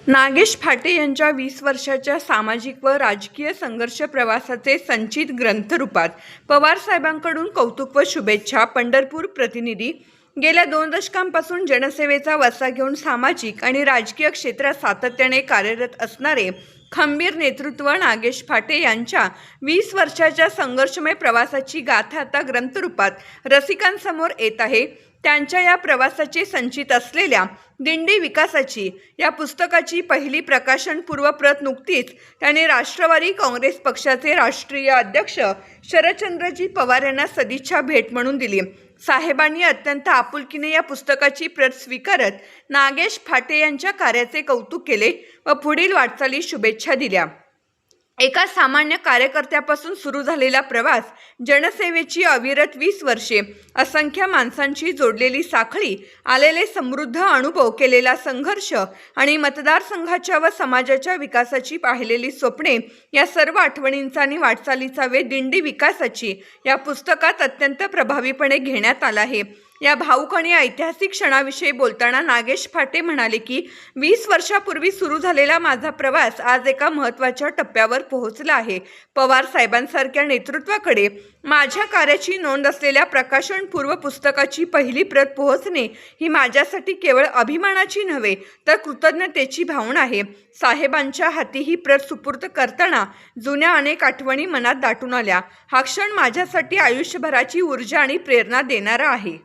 नागेश फाटे यांच्या 20 वर्षाच्या सामाजिक व राजकीय संघर्ष प्रवासाचे संचित ग्रंथरूपात पवारसाहेबांकडून कौतुक व शुभेच्छा. पंढरपूर प्रतिनिधी. गेल्या 2 दशकांपासून जनसेवेचा वसा घेऊन सामाजिक आणि राजकीय क्षेत्रात सातत्याने कार्यरत असणारे खंबीर नेतृत्व नागेश फाटे यांच्या 20 वर्षाच्या संघर्षमय प्रवासाची गाथा आता ग्रंथरूपात रसिकांसमोर येत आहे. त्यांच्या या प्रवासाचे संचित असलेल्या दिंडी विकासाची या पुस्तकाची पहिली प्रकाशनपूर्व प्रत नुकतीच त्यांनी राष्ट्रवादी काँग्रेस पक्षाचे राष्ट्रीय अध्यक्ष शरदचंद्रजी पवार यांना सदिच्छा भेट म्हणून दिली. साहेबांनी अत्यंत आपुलकीने या पुस्तकाची प्रत स्वीकारत नागेश फाटे यांच्या कार्याचे कौतुक केले व पुढील वाटचाली शुभेच्छा दिल्या. एका सामान्य कार्यकर्त्यापासून सुरू झालेला प्रवास, जनसेवेची अविरत 20 वर्षे, असंख्य माणसांची जोडलेली साखळी, आलेले समृद्ध अनुभव, केलेला संघर्ष आणि मतदारसंघाच्या व समाजाच्या विकासाची पाहिलेली स्वप्ने या सर्व आठवणींचा आणि वाटचालीचा वेध दिंडी विकासाची या पुस्तकात अत्यंत प्रभावीपणे घेण्यात आला आहे. या भावुक आणि ऐतिहासिक क्षणाविषयी बोलताना नागेश फाटे म्हणाले की 20 वर्षापूर्वी सुरू झालेला माझा प्रवास आज एका महत्त्वाच्या टप्प्यावर पोहोचला आहे. पवार साहेबांसारख्या नेतृत्वाकडे माझ्या कार्याची नोंद असलेल्या प्रकाशनपूर्व पुस्तकाची पहिली प्रत पोहोचणे ही माझ्यासाठी केवळ अभिमानाची नव्हे तर कृतज्ञतेची भावना आहे. साहेबांच्या हाती ही प्रत सुपूर्द करताना जुन्या अनेक आठवणी मनात दाटून आल्या. हा क्षण माझ्यासाठी आयुष्यभराची ऊर्जा आणि प्रेरणा देणारा आहे.